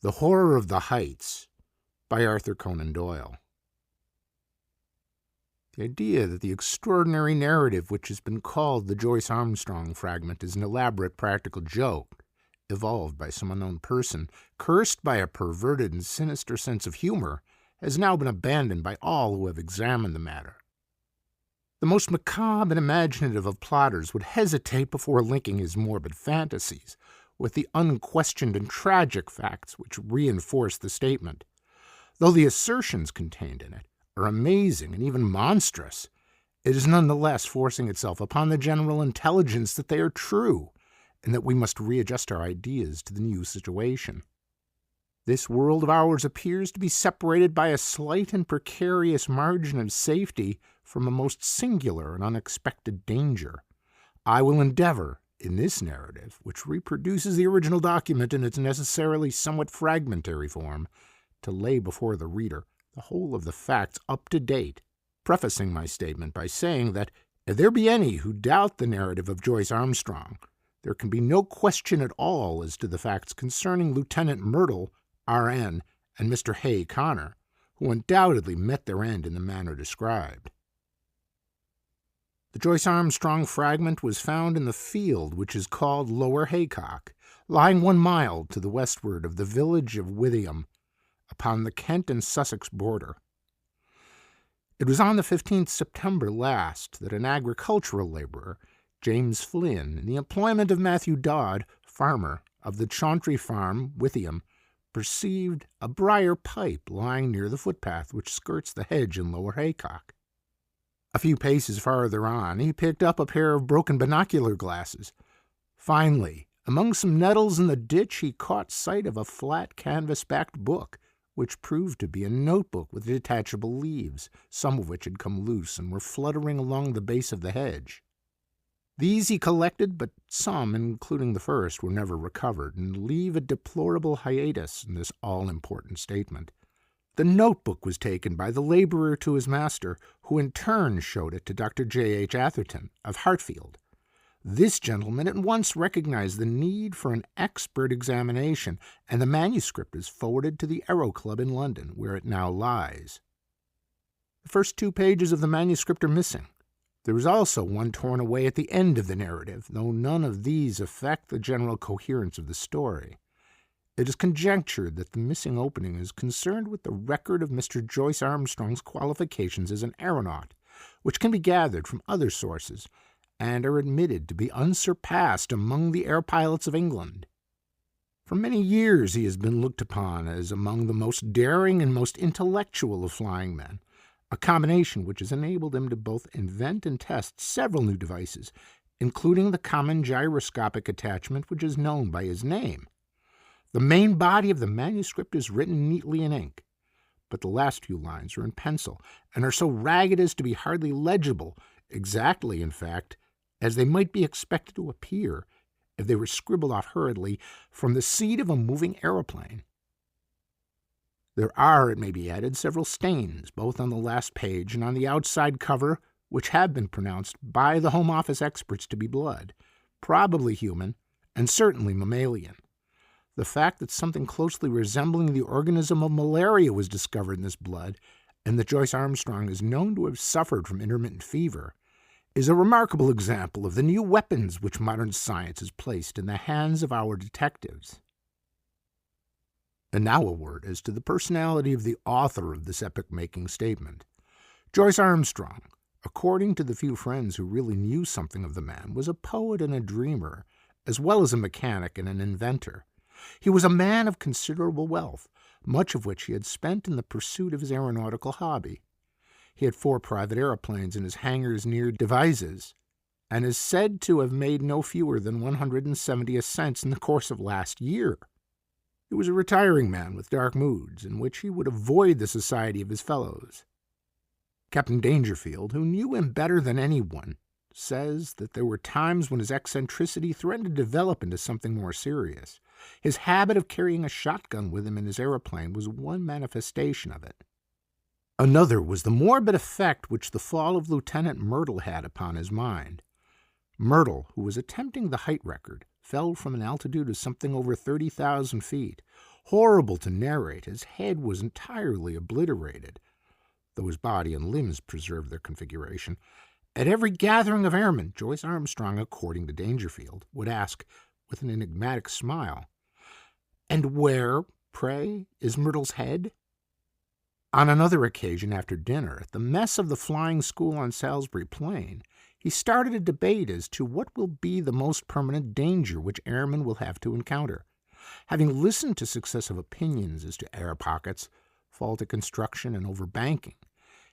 The Horror of the Heights by Arthur Conan Doyle. The idea that the extraordinary narrative which has been called the Joyce Armstrong fragment is an elaborate practical joke, evolved by some unknown person, cursed by a perverted and sinister sense of humor, has now been abandoned by all who have examined the matter. The most macabre and imaginative of plotters would hesitate before linking his morbid fantasies with the unquestioned and tragic facts which reinforce the statement. Though the assertions contained in it are amazing and even monstrous, it is nonetheless forcing itself upon the general intelligence that they are true, and that we must readjust our ideas to the new situation. This world of ours appears to be separated by a slight and precarious margin of safety from a most singular and unexpected danger. I will endeavor, in this narrative, which reproduces the original document in its necessarily somewhat fragmentary form, to lay before the reader the whole of the facts up to date, prefacing my statement by saying that if there be any who doubt the narrative of Joyce Armstrong, there can be no question at all as to the facts concerning Lieutenant Myrtle, R.N., and Mr. Hay Connor, who undoubtedly met their end in the manner described. The Joyce Armstrong fragment was found in the field which is called Lower Haycock, lying 1 mile to the westward of the village of Withyham, upon the Kent and Sussex border. It was on the 15th September last that an agricultural laborer, James Flynn, in the employment of Matthew Dodd, farmer, of the Chauntry Farm, Withyham, perceived a briar pipe lying near the footpath which skirts the hedge in Lower Haycock. A few paces farther on, he picked up a pair of broken binocular glasses. Finally, among some nettles in the ditch, he caught sight of a flat canvas-backed book, which proved to be a notebook with detachable leaves, some of which had come loose and were fluttering along the base of the hedge. These he collected, but some, including the first, were never recovered, and leave a deplorable hiatus in this all-important statement. The notebook was taken by the laborer to his master, who in turn showed it to Dr. J.H. Atherton of Hartfield. This gentleman at once recognized the need for an expert examination, and the manuscript is forwarded to the Aero Club in London, where it now lies. The first 2 pages of the manuscript are missing. There is also one torn away at the end of the narrative, though none of these affect the general coherence of the story. It is conjectured that the missing opening is concerned with the record of Mr. Joyce Armstrong's qualifications as an aeronaut, which can be gathered from other sources, and are admitted to be unsurpassed among the air pilots of England. For many years he has been looked upon as among the most daring and most intellectual of flying men, a combination which has enabled him to both invent and test several new devices, including the common gyroscopic attachment which is known by his name. The main body of the manuscript is written neatly in ink, but the last few lines are in pencil and are so ragged as to be hardly legible, exactly, in fact, as they might be expected to appear if they were scribbled off hurriedly from the seat of a moving aeroplane. There are, it may be added, several stains, both on the last page and on the outside cover, which have been pronounced by the Home Office experts to be blood, probably human, and certainly mammalian. The fact that something closely resembling the organism of malaria was discovered in this blood, and that Joyce Armstrong is known to have suffered from intermittent fever, is a remarkable example of the new weapons which modern science has placed in the hands of our detectives. And now a word as to the personality of the author of this epoch-making statement. Joyce Armstrong, according to the few friends who really knew something of the man, was a poet and a dreamer, as well as a mechanic and an inventor. He was a man of considerable wealth, much of which he had spent in the pursuit of his aeronautical hobby. He had 4 private aeroplanes in his hangars near Devizes, and is said to have made no fewer than 170 ascents in the course of last year. He was a retiring man with dark moods, in which he would avoid the society of his fellows. Captain Dangerfield, who knew him better than anyone, says that there were times when his eccentricity threatened to develop into something more serious. His habit of carrying a shotgun with him in his aeroplane was one manifestation of it. Another was the morbid effect which the fall of Lieutenant Myrtle had upon his mind. Myrtle, who was attempting the height record, fell from an altitude of something over 30,000 feet, Horrible to narrate, his head was entirely obliterated, though his body and limbs preserved their configuration. At every gathering of airmen, Joyce Armstrong, according to Dangerfield, would ask, with an enigmatic smile, "And where, pray, is Myrtle's head?" On another occasion, after dinner, at the mess of the flying school on Salisbury Plain, he started a debate as to what will be the most permanent danger which airmen will have to encounter. Having listened to successive opinions as to air pockets, faulty construction, and overbanking,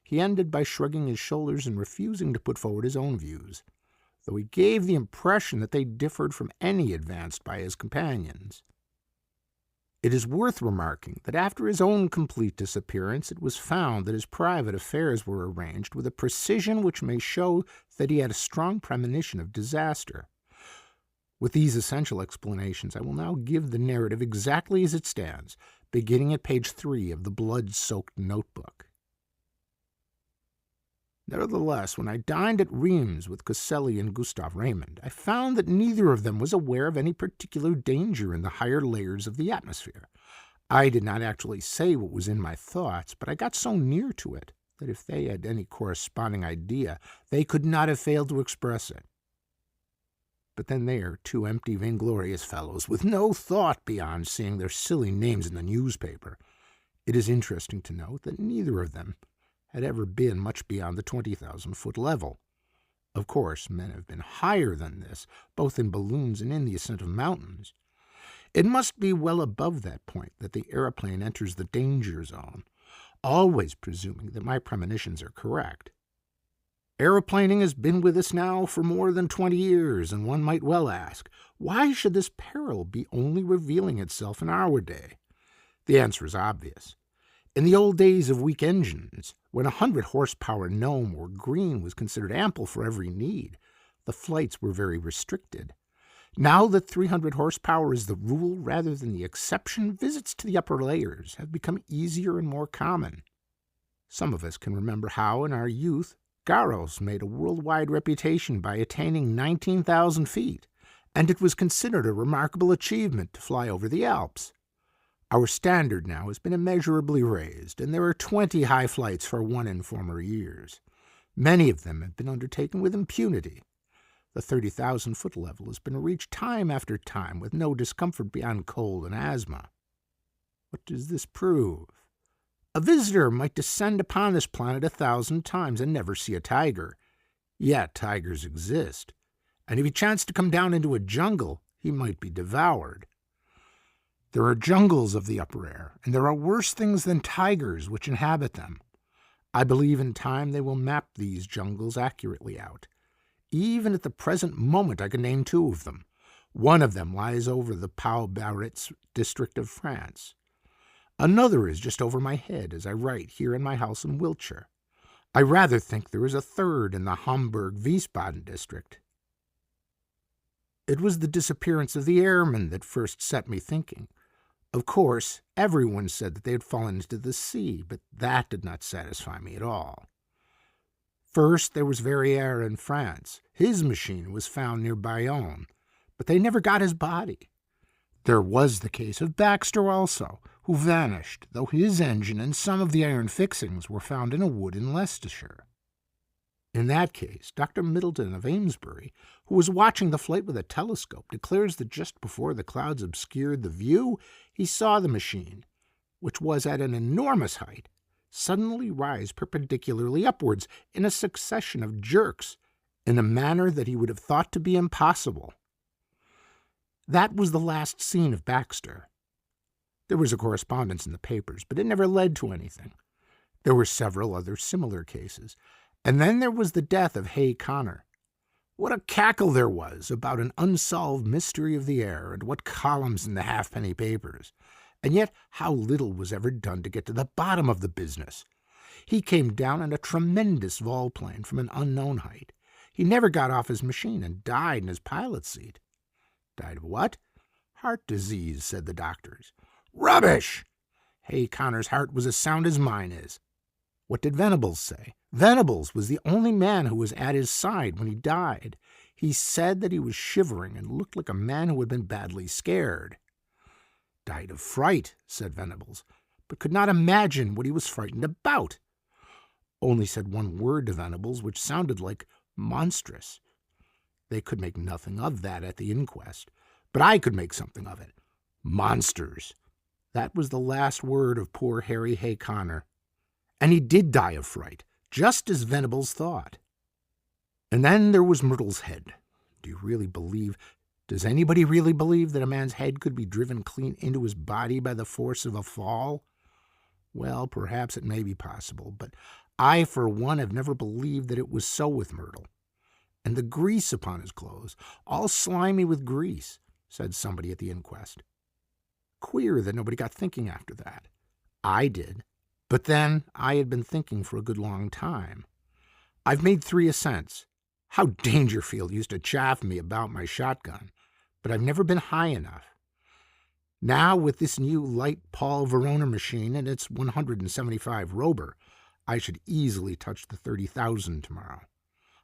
he ended by shrugging his shoulders and refusing to put forward his own views, though he gave the impression that they differed from any advanced by his companions. It is worth remarking that after his own complete disappearance, it was found that his private affairs were arranged with a precision which may show that he had a strong premonition of disaster. With these essential explanations, I will now give the narrative exactly as it stands, beginning at page 3 of the blood-soaked notebook. Nevertheless, when I dined at Rheims with Caselli and Gustav Raymond, I found that neither of them was aware of any particular danger in the higher layers of the atmosphere. I did not actually say what was in my thoughts, but I got so near to it that if they had any corresponding idea, they could not have failed to express it. But then they are two empty, vainglorious fellows, with no thought beyond seeing their silly names in the newspaper. It is interesting to note that neither of them had ever been much beyond the 20,000-foot level. Of course, men have been higher than this, both in balloons and in the ascent of mountains. It must be well above that point that the aeroplane enters the danger zone, always presuming that my premonitions are correct. Aeroplaning has been with us now for more than 20 years, and one might well ask, why should this peril be only revealing itself in our day? The answer is obvious. In the old days of weak engines, when 100-horsepower Gnome or Green was considered ample for every need, the flights were very restricted. Now that 300 horsepower is the rule rather than the exception, visits to the upper layers have become easier and more common. Some of us can remember how, in our youth, Garros made a worldwide reputation by attaining 19,000 feet, and it was considered a remarkable achievement to fly over the Alps. Our standard now has been immeasurably raised, and there are 20 high flights for one in former years. Many of them have been undertaken with impunity. The 30,000-foot level has been reached time after time with no discomfort beyond cold and asthma. What does this prove? A visitor might descend upon this planet 1,000 times and never see a tiger. Yet tigers exist, and if he chanced to come down into a jungle, he might be devoured. There are jungles of the upper air, and there are worse things than tigers which inhabit them. I believe in time they will map these jungles accurately out. Even at the present moment I can name 2 of them. One of them lies over the Pau-Baritz district of France. Another is just over my head as I write here in my house in Wiltshire. I rather think there is a third in the Hamburg-Wiesbaden district. It was the disappearance of the airmen that first set me thinking. Of course, everyone said that they had fallen into the sea, but that did not satisfy me at all. First, there was Verrières in France. His machine was found near Bayonne, but they never got his body. There was the case of Baxter also, who vanished, though his engine and some of the iron fixings were found in a wood in Leicestershire. In that case, Dr. Middleton of Amesbury, who was watching the flight with a telescope, declares that just before the clouds obscured the view, he saw the machine, which was at an enormous height, suddenly rise perpendicularly upwards in a succession of jerks in a manner that he would have thought to be impossible. That was the last seen of Baxter. There was a correspondence in the papers, but it never led to anything. There were several other similar cases. And then there was the death of Hay Connor. What a cackle there was about an unsolved mystery of the air, and what columns in the halfpenny papers. And yet how little was ever done to get to the bottom of the business. He came down in a tremendous volplane from an unknown height. He never got off his machine and died in his pilot's seat. Died of what? Heart disease, said the doctors. Rubbish! Hay Connor's heart was as sound as mine is. What did Venables say? Venables was the only man who was at his side when he died. He said that he was shivering and looked like a man who had been badly scared. "Died of fright," said Venables, but could not imagine what he was frightened about. Only said one word to Venables, which sounded like monstrous. They could make nothing of that at the inquest, but I could make something of it. Monsters. That was the last word of poor Harry Hay Connor. And he did die of fright, just as Venables thought. And then there was Myrtle's head. Does anybody really believe that a man's head could be driven clean into his body by the force of a fall? Well, perhaps it may be possible, but I, for one, have never believed that it was so with Myrtle. And the grease upon his clothes, all slimy with grease, said somebody at the inquest. Queer that nobody got thinking after that. I did. But then I had been thinking for a good long time. I've made 3 ascents. How Dangerfield used to chaff me about my shotgun, but I've never been high enough. Now, with this new light Paul Verona machine and its 175 Rober, I should easily touch the 30,000 tomorrow.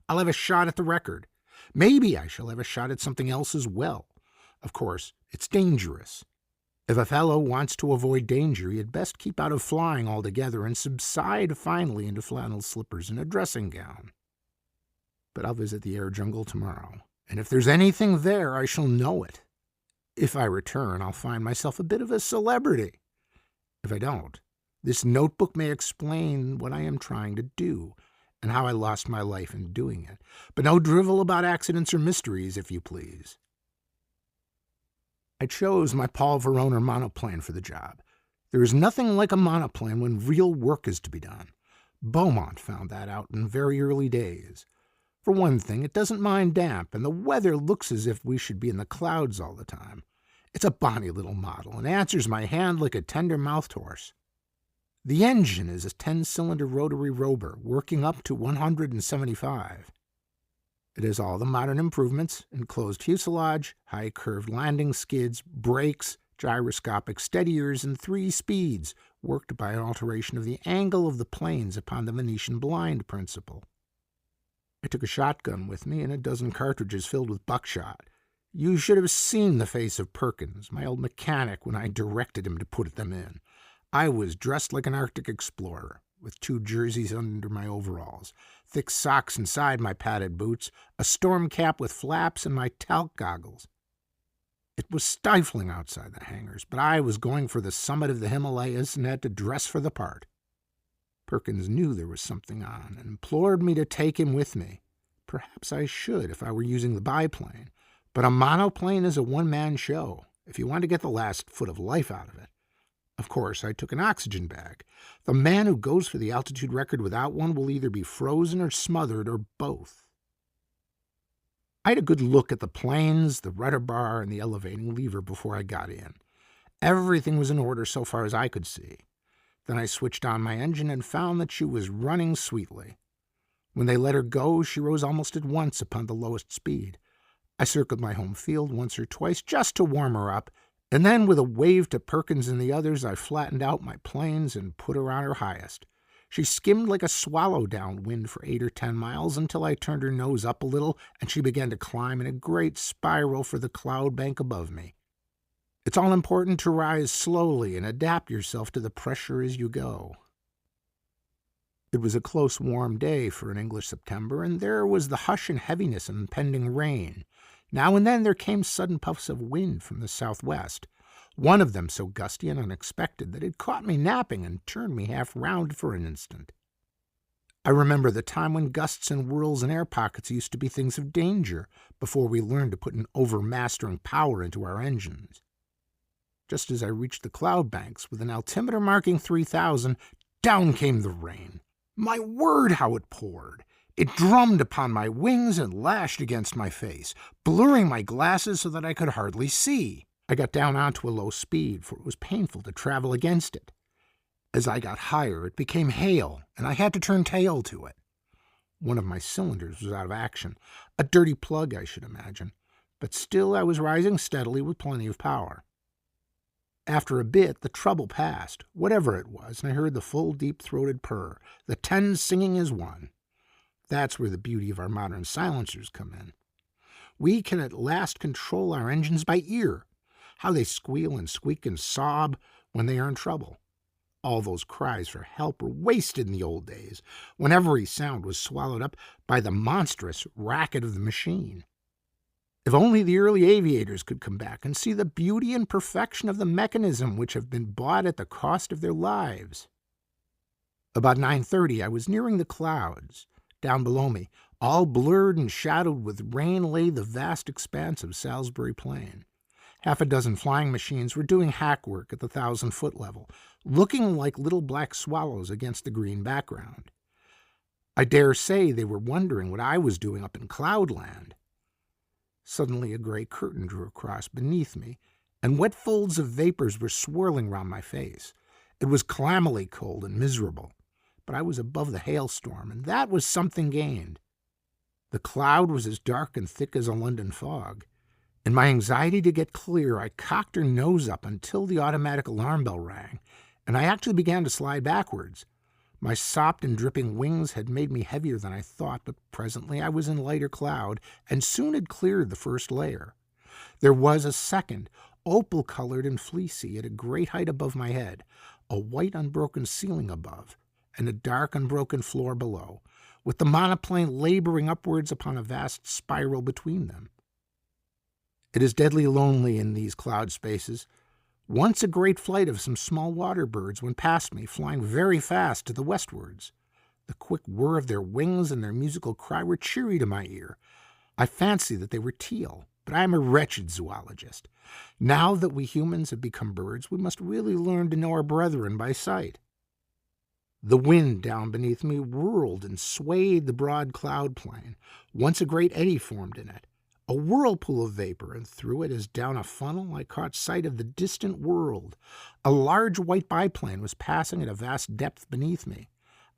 I'll have a shot at the record. Maybe I shall have a shot at something else as well. Of course, it's dangerous. If a fellow wants to avoid danger, he had best keep out of flying altogether and subside finally into flannel slippers and a dressing gown. But I'll visit the air jungle tomorrow, and if there's anything there, I shall know it. If I return, I'll find myself a bit of a celebrity. If I don't, this notebook may explain what I am trying to do, and how I lost my life in doing it. But no drivel about accidents or mysteries, if you please. I chose my Paul Verona monoplane for the job. There is nothing like a monoplane when real work is to be done. Beaumont found that out in very early days. For one thing, it doesn't mind damp, and the weather looks as if we should be in the clouds all the time. It's a bonny little model, and answers my hand like a tender-mouthed horse. The engine is a 10-cylinder rotary Rober, working up to 175. It has all the modern improvements: enclosed fuselage, high-curved landing skids, brakes, gyroscopic steadiers, and 3 speeds, worked by an alteration of the angle of the planes upon the Venetian blind principle. I took a shotgun with me and a dozen cartridges filled with buckshot. You should have seen the face of Perkins, my old mechanic, when I directed him to put them in. I was dressed like an Arctic explorer, with 2 jerseys under my overalls, thick socks inside my padded boots, a storm cap with flaps, and my talc goggles. It was stifling outside the hangars, but I was going for the summit of the Himalayas and had to dress for the part. Perkins knew there was something on and implored me to take him with me. Perhaps I should if I were using the biplane, but a monoplane is a one-man show, if you want to get the last foot of life out of it. Of course, I took an oxygen bag. The man who goes for the altitude record without one will either be frozen or smothered, or both. I had a good look at the planes, the rudder bar, and the elevating lever before I got in. Everything was in order so far as I could see. Then I switched on my engine and found that she was running sweetly. When they let her go, she rose almost at once upon the lowest speed. I circled my home field once or twice just to warm her up, and then with a wave to Perkins and the others, I flattened out my planes and put her on her highest. She skimmed like a swallow downwind for 8 or 10 miles until I turned her nose up a little and she began to climb in a great spiral for the cloud bank above me. It's all important to rise slowly and adapt yourself to the pressure as you go. It was a close, warm day for an English September, and there was the hush and heaviness of impending rain. Now and then there came sudden puffs of wind from the southwest, one of them so gusty and unexpected that it caught me napping and turned me half round for an instant. I remember the time when gusts and whirls and air pockets used to be things of danger, before we learned to put an overmastering power into our engines. Just as I reached the cloud banks with an altimeter marking 3,000, down came the rain. My word, how it poured! It drummed upon my wings and lashed against my face, blurring my glasses so that I could hardly see. I got down onto a low speed, for it was painful to travel against it. As I got higher, it became hail, and I had to turn tail to it. One of my cylinders was out of action, a dirty plug, I should imagine, but still I was rising steadily with plenty of power. After a bit, the trouble passed, whatever it was, and I heard the full, deep-throated purr, the 10 singing as one. That's where the beauty of our modern silencers come in. We can at last control our engines by ear. how they squeal and squeak and sob when they are in trouble. All those cries for help were wasted in the old days, when every sound was swallowed up by the monstrous racket of the machine. If only the early aviators could come back and see the beauty and perfection of the mechanism which have been bought at the cost of their lives. About 9:30, I was nearing the clouds. Down below me, all blurred and shadowed with rain, lay the vast expanse of Salisbury Plain. Half a dozen flying machines were doing hack work at the 1,000-foot level, looking like little black swallows against the green background. I dare say they were wondering what I was doing up in Cloudland. Suddenly a gray curtain drew across beneath me, and wet folds of vapors were swirling round my face. It was clammily cold and miserable, but I was above the hailstorm, and that was something gained. The cloud was as dark and thick as a London fog. In my anxiety to get clear, I cocked her nose up until the automatic alarm bell rang, and I actually began to slide backwards. My sopped and dripping wings had made me heavier than I thought, but presently I was in lighter cloud and soon had cleared the first layer. There was a second, opal-colored and fleecy, at a great height above my head, a white unbroken ceiling above, and a dark unbroken floor below, with the monoplane laboring upwards upon a vast spiral between them. It is deadly lonely in these cloud spaces. Once a great flight of some small water birds went past me, flying very fast to the westwards. The quick whir of their wings and their musical cry were cheery to my ear. I fancy that they were teal, but I am a wretched zoologist. Now that we humans have become birds, we must really learn to know our brethren by sight. The wind down beneath me whirled and swayed the broad cloud plain. Once a great eddy formed in it, a whirlpool of vapor, and through it, as down a funnel, I caught sight of the distant world. A large white biplane was passing at a vast depth beneath me.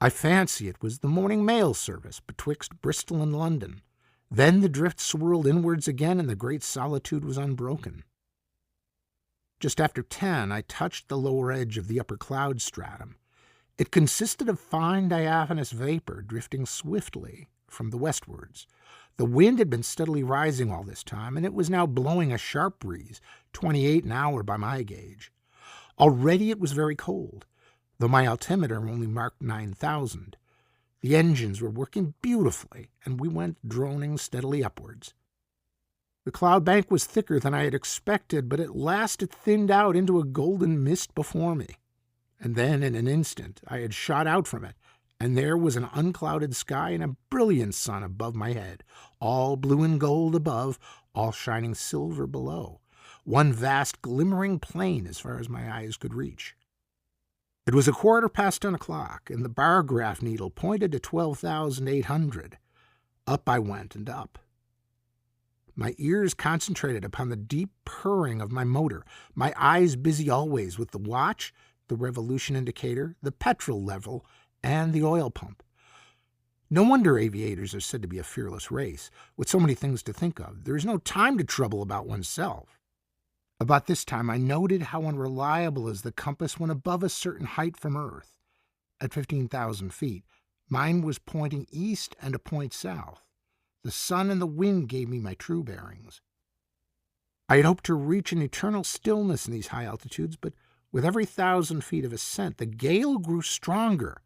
I fancy it was the morning mail service betwixt Bristol and London. Then the drift swirled inwards again, and the great solitude was unbroken. Just after 10, I touched the lower edge of the upper cloud stratum. It consisted of fine diaphanous vapor drifting swiftly from the westwards. The wind had been steadily rising all this time, and it was now blowing a sharp breeze, 28 an hour by my gauge. Already it was very cold, though my altimeter only marked 9,000. The engines were working beautifully, and we went droning steadily upwards. The cloud bank was thicker than I had expected, but at last it thinned out into a golden mist before me. And then, in an instant, I had shot out from it, and there was an unclouded sky and a brilliant sun above my head, all blue and gold above, all shining silver below, one vast glimmering plain as far as my eyes could reach. It was 10 o'clock, and the bar graph needle pointed to 12,800. Up I went and up. My ears concentrated upon the deep purring of my motor, my eyes busy always with the watch, the revolution indicator, the petrol level, and the oil pump. No wonder aviators are said to be a fearless race. With so many things to think of, there is no time to trouble about oneself. About this time, I noted how unreliable is the compass when above a certain height from Earth. At 15,000 feet, mine was pointing east and a point south. The sun and the wind gave me my true bearings. I had hoped to reach an eternal stillness in these high altitudes, but with every 1,000 feet of ascent, the gale grew stronger.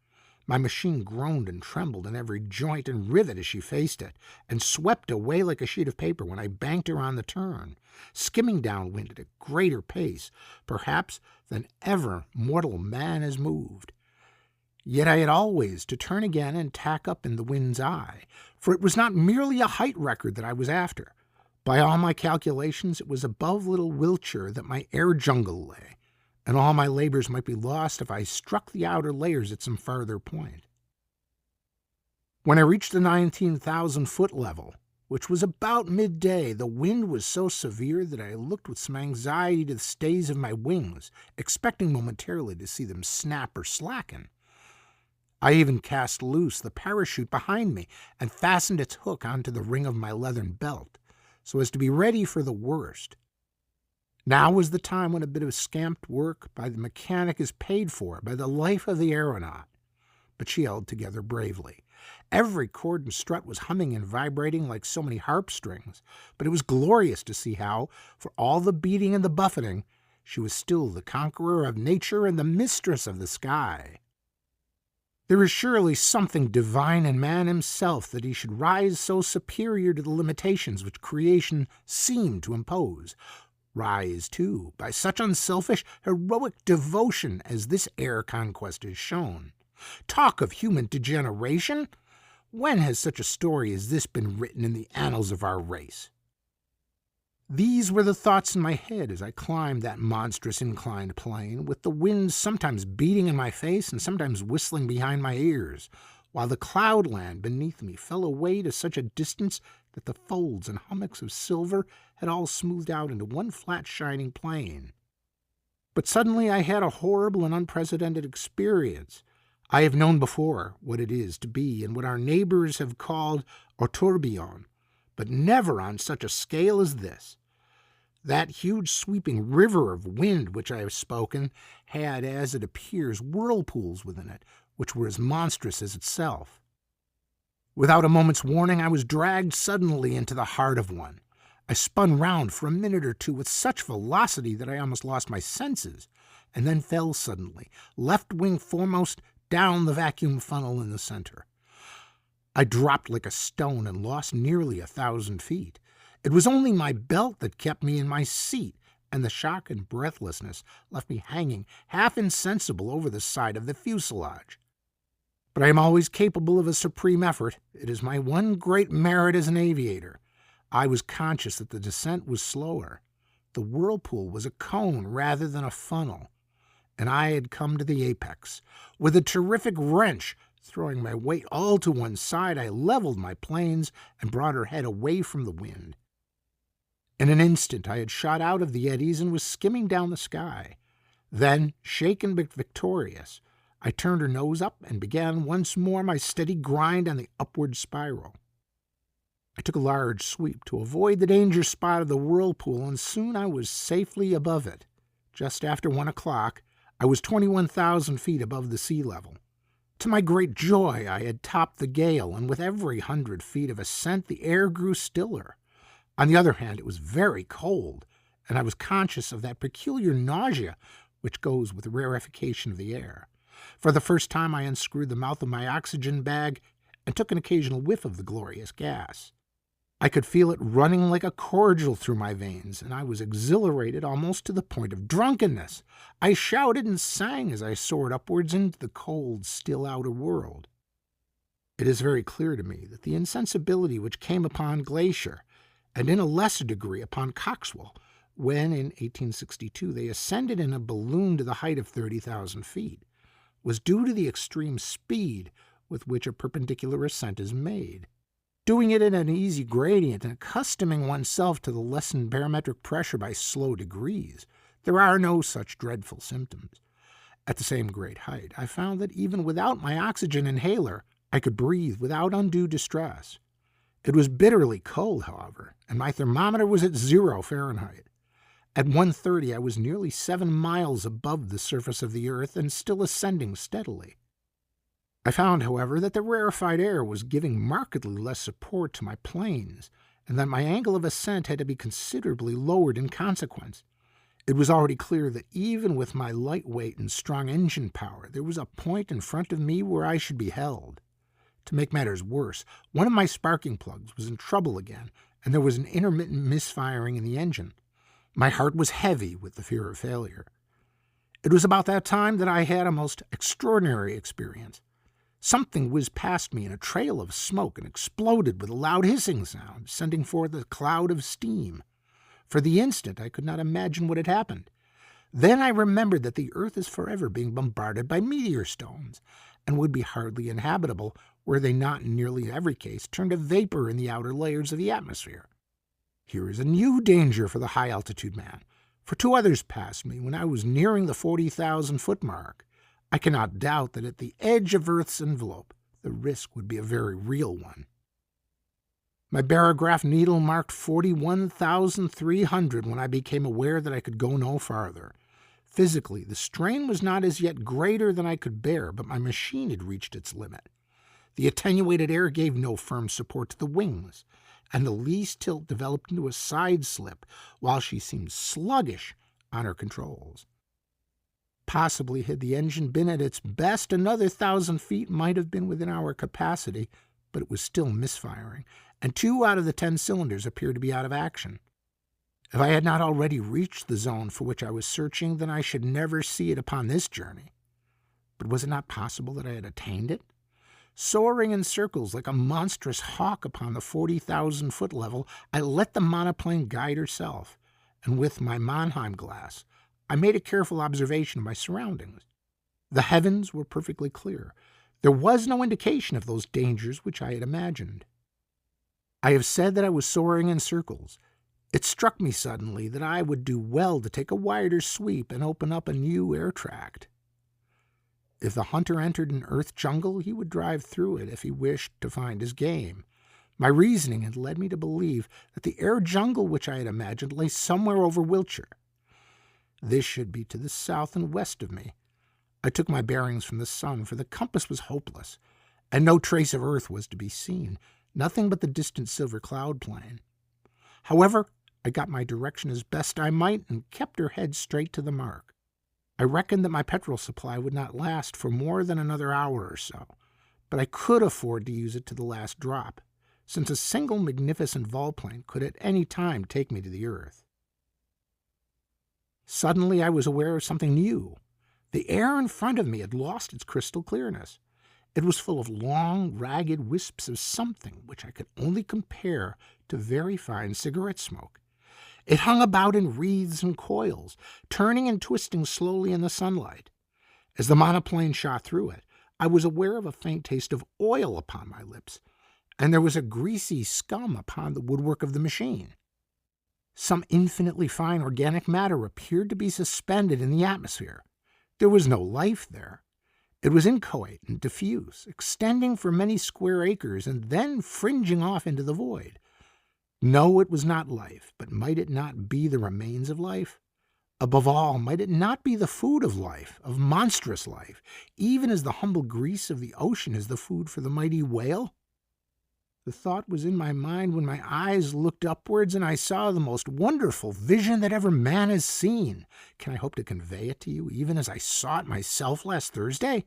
My machine groaned and trembled in every joint and rivet as she faced it, and swept away like a sheet of paper when I banked her on the turn, skimming downwind at a greater pace, perhaps, than ever mortal man has moved. Yet I had always to turn again and tack up in the wind's eye, for it was not merely a height record that I was after. By all my calculations, it was above Little Wiltshire that my air jungle lay, and all my labors might be lost if I struck the outer layers at some farther point. When I reached the 19,000-foot level, which was about midday, the wind was so severe that I looked with some anxiety to the stays of my wings, expecting momentarily to see them snap or slacken. I even cast loose the parachute behind me and fastened its hook onto the ring of my leathern belt, so as to be ready for the worst. Now was the time when a bit of scamped work by the mechanic is paid for by the life of the aeronaut. But she held together bravely, Every cord and strut was humming and vibrating like so many harp strings, but it was glorious to see how, for all the beating and the buffeting, she was still the conqueror of nature and the mistress of the sky. There is surely something divine in man himself that he should rise so superior to the limitations which creation seemed to impose. Rise, too, by such unselfish, heroic devotion as this air conquest has shown. Talk of human degeneration! When has such a story as this been written in the annals of our race? These were the thoughts in my head as I climbed that monstrous inclined plane, with the wind sometimes beating in my face and sometimes whistling behind my ears, while the cloudland beneath me fell away to such a distance that the folds and hummocks of silver had all smoothed out into one flat shining plain. But suddenly I had a horrible and unprecedented experience. I have known before what it is to be in what our neighbors have called a tourbillon, but never on such a scale as this. That huge sweeping river of wind which I have spoken had, as it appears, whirlpools within it, which were as monstrous as itself. Without a moment's warning, I was dragged suddenly into the heart of one. I spun round for a minute or two with such velocity that I almost lost my senses, and then fell suddenly, left wing foremost, down the vacuum funnel in the center. I dropped like a stone and lost nearly 1,000 feet. It was only my belt that kept me in my seat, and the shock and breathlessness left me hanging half insensible over the side of the fuselage. But I am always capable of a supreme effort. It is my one great merit as an aviator. I was conscious that the descent was slower. The whirlpool was a cone rather than a funnel, and I had come to the apex. With a terrific wrench, throwing my weight all to one side, I leveled my planes and brought her head away from the wind. In an instant I had shot out of the eddies and was skimming down the sky. Then, shaken but victorious, I turned her nose up and began once more my steady grind on the upward spiral. I took a large sweep to avoid the danger spot of the whirlpool, and soon I was safely above it. Just after 1 o'clock, I was 21,000 feet above the sea level. To my great joy, I had topped the gale, and with every 100 feet of ascent, the air grew stiller. On the other hand, it was very cold, and I was conscious of that peculiar nausea which goes with the rarefication of the air. For the first time, I unscrewed the mouth of my oxygen bag and took an occasional whiff of the glorious gas. I could feel it running like a cordial through my veins, and I was exhilarated almost to the point of drunkenness. I shouted and sang as I soared upwards into the cold, still outer world. It is very clear to me that the insensibility which came upon Glacier, and in a lesser degree upon Coxwell, when in 1862 they ascended in a balloon to the height of 30,000 feet, was due to the extreme speed with which a perpendicular ascent is made. Doing it at an easy gradient and accustoming oneself to the lessened barometric pressure by slow degrees, there are no such dreadful symptoms. At the same great height, I found that even without my oxygen inhaler, I could breathe without undue distress. It was bitterly cold, however, and my thermometer was at 0 Fahrenheit. At 1:30, I was nearly 7 miles above the surface of the earth and still ascending steadily. I found, however, that the rarefied air was giving markedly less support to my planes, and that my angle of ascent had to be considerably lowered in consequence. It was already clear that even with my light weight and strong engine power, there was a point in front of me where I should be held. To make matters worse, one of my sparking plugs was in trouble again, and there was an intermittent misfiring in the engine. My heart was heavy with the fear of failure. It was about that time that I had a most extraordinary experience. Something whizzed past me in a trail of smoke and exploded with a loud hissing sound, sending forth a cloud of steam. For the instant, I could not imagine what had happened. Then I remembered that the earth is forever being bombarded by meteor stones, and would be hardly inhabitable were they not in nearly every case turned to vapor in the outer layers of the atmosphere. Here is a new danger for the high-altitude man, for 2 others passed me when I was nearing the 40,000-foot mark. I cannot doubt that at the edge of Earth's envelope, the risk would be a very real one. My barograph needle marked 41,300 when I became aware that I could go no farther. Physically, the strain was not as yet greater than I could bear, but my machine had reached its limit. The attenuated air gave no firm support to the wings, and the least tilt developed into a side slip, while she seemed sluggish on her controls. Possibly, had the engine been at its best, another 1,000 feet might have been within our capacity, but it was still misfiring, and 2 out of the 10 cylinders appeared to be out of action. If I had not already reached the zone for which I was searching, then I should never see it upon this journey. But was it not possible that I had attained it? Soaring in circles like a monstrous hawk upon the 40,000-foot level, I let the monoplane guide herself, and with my Mannheim glass, I made a careful observation of my surroundings. The heavens were perfectly clear. There was no indication of those dangers which I had imagined. I have said that I was soaring in circles. It struck me suddenly that I would do well to take a wider sweep and open up a new air tract. If the hunter entered an earth jungle, he would drive through it if he wished to find his game. My reasoning had led me to believe that the air jungle which I had imagined lay somewhere over Wiltshire. This should be to the south and west of me. I took my bearings from the sun, for the compass was hopeless, and no trace of earth was to be seen, nothing but the distant silver cloud plain. However, I got my direction as best I might and kept her head straight to the mark. I reckoned that my petrol supply would not last for more than another hour or so, but I could afford to use it to the last drop, since a single magnificent volplane could at any time take me to the earth. Suddenly I was aware of something new. The air in front of me had lost its crystal clearness. It was full of long, ragged wisps of something which I could only compare to very fine cigarette smoke. It hung about in wreaths and coils, turning and twisting slowly in the sunlight. As the monoplane shot through it, I was aware of a faint taste of oil upon my lips, and there was a greasy scum upon the woodwork of the machine. Some infinitely fine organic matter appeared to be suspended in the atmosphere. There was no life there. It was inchoate and diffuse, extending for many square acres and then fringing off into the void. No, it was not life, but might it not be the remains of life? Above all, might it not be the food of life, of monstrous life, even as the humble grease of the ocean is the food for the mighty whale? The thought was in my mind when my eyes looked upwards and I saw the most wonderful vision that ever man has seen. Can I hope to convey it to you even as I saw it myself last Thursday?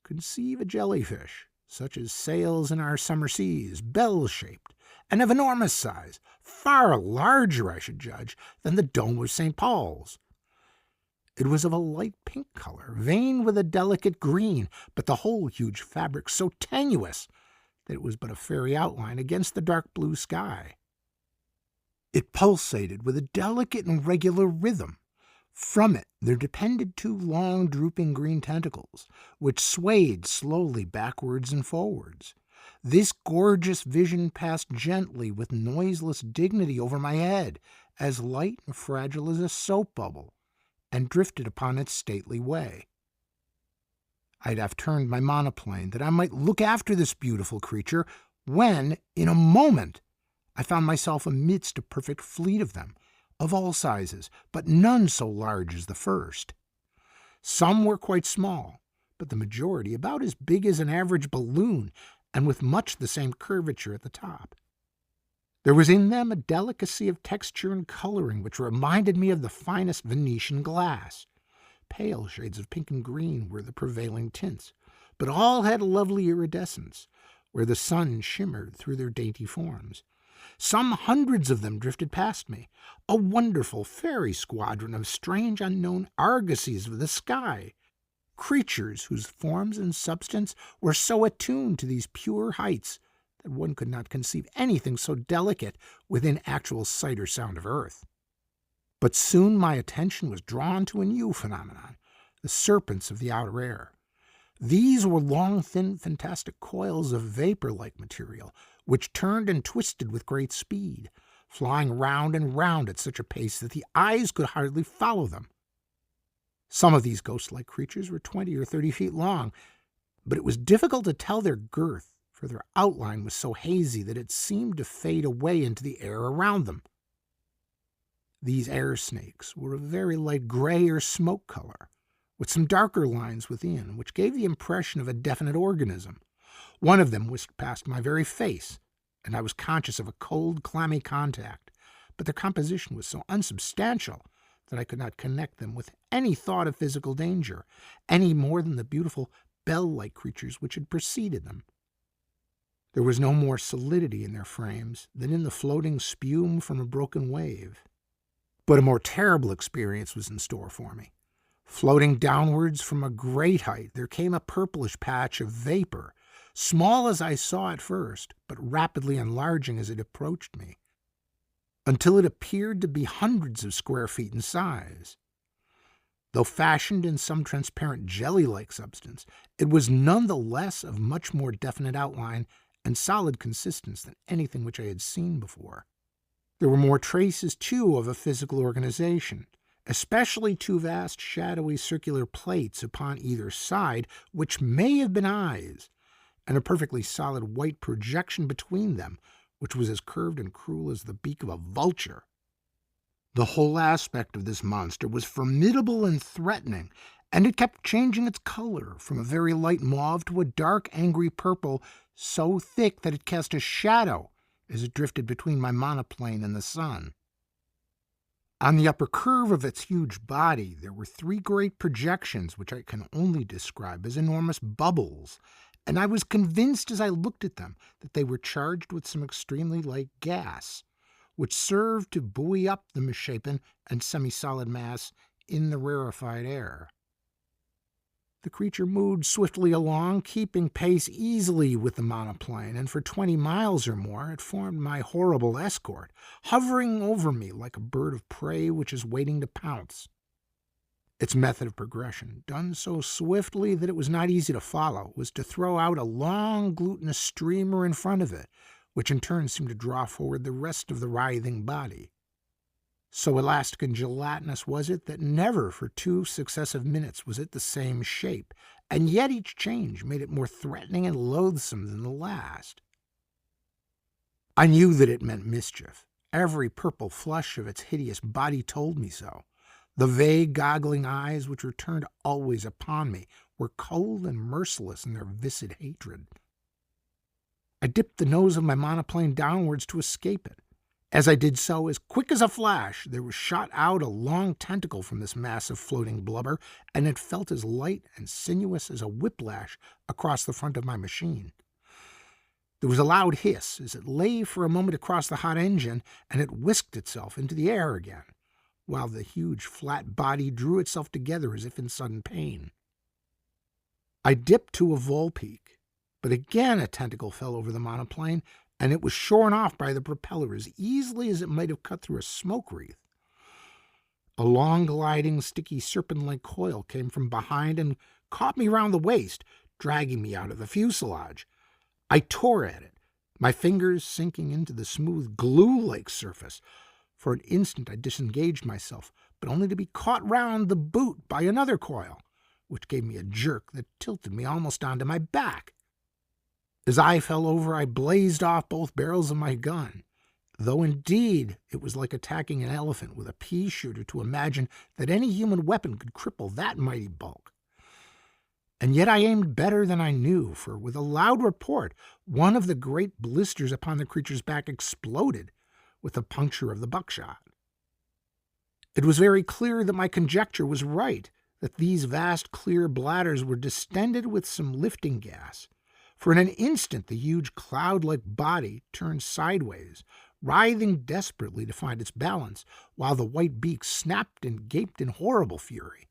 Conceive a jellyfish, such as sails in our summer seas, bell-shaped, and of enormous size, far larger, I should judge, than the dome of St. Paul's. It was of a light pink color, veined with a delicate green, but the whole huge fabric so tenuous that it was but a fairy outline against the dark blue sky. It pulsated with a delicate and regular rhythm. From it there depended 2 long drooping green tentacles, which swayed slowly backwards and forwards. This gorgeous vision passed gently with noiseless dignity over my head, as light and fragile as a soap bubble, and drifted upon its stately way. I'd have turned my monoplane that I might look after this beautiful creature, when, in a moment, I found myself amidst a perfect fleet of them, of all sizes, but none so large as the first. Some were quite small, but the majority about as big as an average balloon, and with much the same curvature at the top. There was in them a delicacy of texture and coloring which reminded me of the finest Venetian glass. Pale shades of pink and green were the prevailing tints, but all had a lovely iridescence, where the sun shimmered through their dainty forms. Some hundreds of them drifted past me, a wonderful fairy squadron of strange unknown argosies of the sky, creatures whose forms and substance were so attuned to these pure heights that one could not conceive anything so delicate within actual sight or sound of earth. But soon my attention was drawn to a new phenomenon, the serpents of the outer air. These were long, thin, fantastic coils of vapor-like material, which turned and twisted with great speed, flying round and round at such a pace that the eyes could hardly follow them. Some of these ghost-like creatures were 20 or 30 feet long, but it was difficult to tell their girth, for their outline was so hazy that it seemed to fade away into the air around them. These air snakes were a very light gray or smoke color, with some darker lines within, which gave the impression of a definite organism. One of them whisked past my very face, and I was conscious of a cold, clammy contact, but their composition was so unsubstantial that I could not connect them with any thought of physical danger, any more than the beautiful bell-like creatures which had preceded them. There was no more solidity in their frames than in the floating spume from a broken wave. But a more terrible experience was in store for me. Floating downwards from a great height, there came a purplish patch of vapor, small as I saw at first, but rapidly enlarging as it approached me, until it appeared to be hundreds of square feet in size. Though fashioned in some transparent jelly-like substance, it was none the less of much more definite outline and solid consistence than anything which I had seen before. There were more traces, too, of a physical organization, especially two vast shadowy circular plates upon either side, which may have been eyes, and a perfectly solid white projection between them, which was as curved and cruel as the beak of a vulture. The whole aspect of this monster was formidable and threatening, and it kept changing its color from a very light mauve to a dark, angry purple, so thick that it cast a shadow as it drifted between my monoplane and the sun. On the upper curve of its huge body, there were three great projections which I can only describe as enormous bubbles, and I was convinced as I looked at them that they were charged with some extremely light gas, which served to buoy up the misshapen and semi-solid mass in the rarefied air. The creature moved swiftly along, keeping pace easily with the monoplane, and for 20 miles or more it formed my horrible escort, hovering over me like a bird of prey which is waiting to pounce. Its method of progression, done so swiftly that it was not easy to follow, was to throw out a long glutinous streamer in front of it, which in turn seemed to draw forward the rest of the writhing body. So elastic and gelatinous was it that never for 2 successive minutes was it the same shape, and yet each change made it more threatening and loathsome than the last. I knew that it meant mischief. Every purple flush of its hideous body told me so. The vague, goggling eyes, which were turned always upon me, were cold and merciless in their viscid hatred. I dipped the nose of my monoplane downwards to escape it. As I did so, as quick as a flash, there was shot out a long tentacle from this mass of floating blubber, and it felt as light and sinuous as a whiplash across the front of my machine. There was a loud hiss as it lay for a moment across the hot engine, and it whisked itself into the air again, while the huge flat body drew itself together as if in sudden pain. I dipped to a vol peak, but again a tentacle fell over the monoplane, and it was shorn off by the propeller as easily as it might have cut through a smoke wreath. A long, gliding, sticky, serpent-like coil came from behind and caught me round the waist, dragging me out of the fuselage. I tore at it, my fingers sinking into the smooth, glue-like surface. For an instant I disengaged myself, but only to be caught round the boot by another coil, which gave me a jerk that tilted me almost onto my back. As I fell over, I blazed off both barrels of my gun, though indeed it was like attacking an elephant with a pea shooter to imagine that any human weapon could cripple that mighty bulk. And yet I aimed better than I knew, for with a loud report, one of the great blisters upon the creature's back exploded with the puncture of the buckshot. It was very clear that my conjecture was right, that these vast clear bladders were distended with some lifting gas. For in an instant the huge cloud-like body turned sideways, writhing desperately to find its balance, while the white beak snapped and gaped in horrible fury.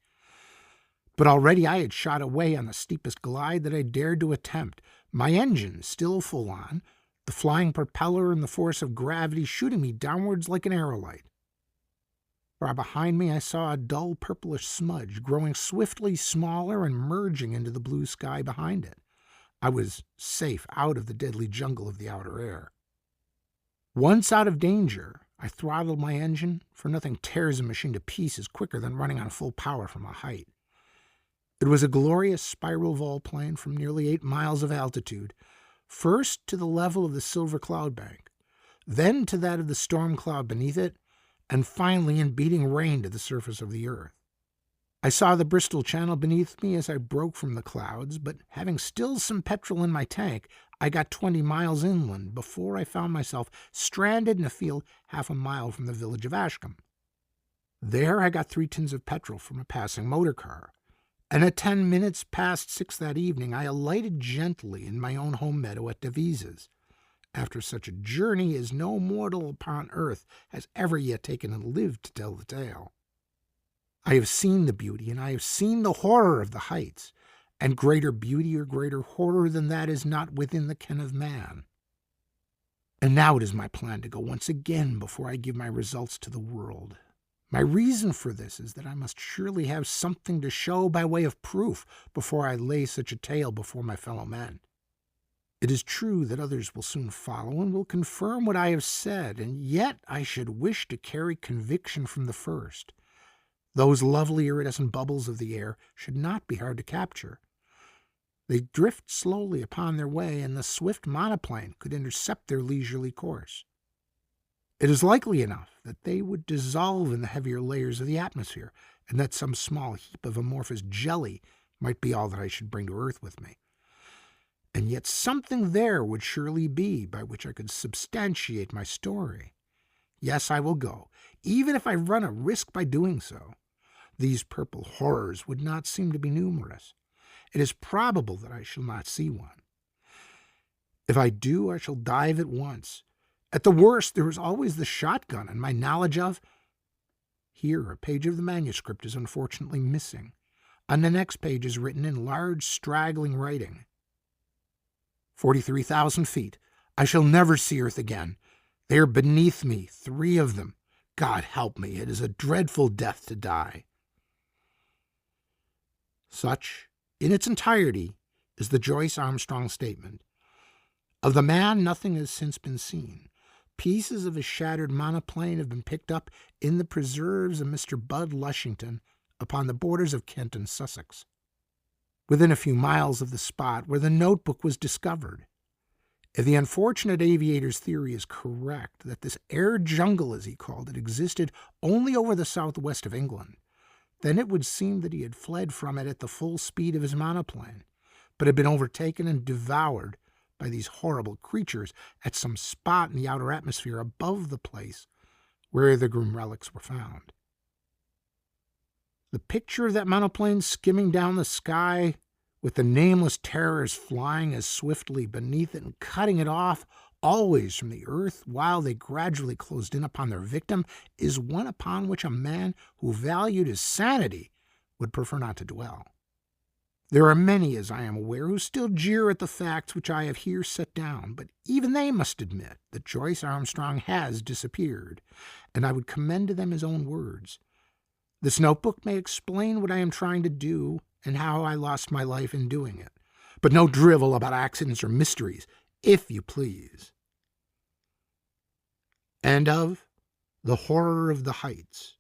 But already I had shot away on the steepest glide that I dared to attempt, my engine still full on, the flying propeller and the force of gravity shooting me downwards like an aerolite. Far behind me I saw a dull purplish smudge growing swiftly smaller and merging into the blue sky behind it. I was safe out of the deadly jungle of the outer air. Once out of danger, I throttled my engine, for nothing tears a machine to pieces quicker than running on full power from a height. It was a glorious spiral volplane from nearly 8 miles of altitude, first to the level of the silver cloud bank, then to that of the storm cloud beneath it, and finally in beating rain to the surface of the earth. I saw the Bristol Channel beneath me as I broke from the clouds, but having still some petrol in my tank, I got 20 miles inland before I found myself stranded in a field half a mile from the village of Ashcombe. There I got 3 tins of petrol from a passing motor car, and at 10 minutes past 6 that evening I alighted gently in my own home meadow at Devizes. After such a journey as no mortal upon earth has ever yet taken and lived to tell the tale. I have seen the beauty, and I have seen the horror of the heights, and greater beauty or greater horror than that is not within the ken of man. And now it is my plan to go once again before I give my results to the world. My reason for this is that I must surely have something to show by way of proof before I lay such a tale before my fellow men. It is true that others will soon follow and will confirm what I have said, and yet I should wish to carry conviction from the first. Those lovely iridescent bubbles of the air should not be hard to capture. They drift slowly upon their way, and the swift monoplane could intercept their leisurely course. It is likely enough that they would dissolve in the heavier layers of the atmosphere, and that some small heap of amorphous jelly might be all that I should bring to earth with me. And yet something there would surely be by which I could substantiate my story. Yes, I will go, even if I run a risk by doing so. These purple horrors would not seem to be numerous. It is probable that I shall not see one. If I do, I shall dive at once. At the worst, there is always the shotgun and my knowledge of... Here, a page of the manuscript is unfortunately missing. On the next page is written in large, straggling writing. 43,000 feet. I shall never see Earth again. They are beneath me, 3 of them. God help me, it is a dreadful death to die. Such, in its entirety, is the Joyce Armstrong statement. Of the man, nothing has since been seen. Pieces of his shattered monoplane have been picked up in the preserves of Mr. Bud Lushington upon the borders of Kent and Sussex, within a few miles of the spot where the notebook was discovered. If the unfortunate aviator's theory is correct, that this air jungle, as he called it, existed only over the southwest of England, then it would seem that he had fled from it at the full speed of his monoplane, but had been overtaken and devoured by these horrible creatures at some spot in the outer atmosphere above the place where the grim relics were found. The picture of that monoplane skimming down the sky, with the nameless terrors flying as swiftly beneath it and cutting it off always from the earth while they gradually closed in upon their victim, is one upon which a man who valued his sanity would prefer not to dwell. There are many, as I am aware, who still jeer at the facts which I have here set down, but even they must admit that Joyce Armstrong has disappeared, and I would commend to them his own words. This notebook may explain what I am trying to do and how I lost my life in doing it, but no drivel about accidents or mysteries, if you please. End of The Horror of the Heights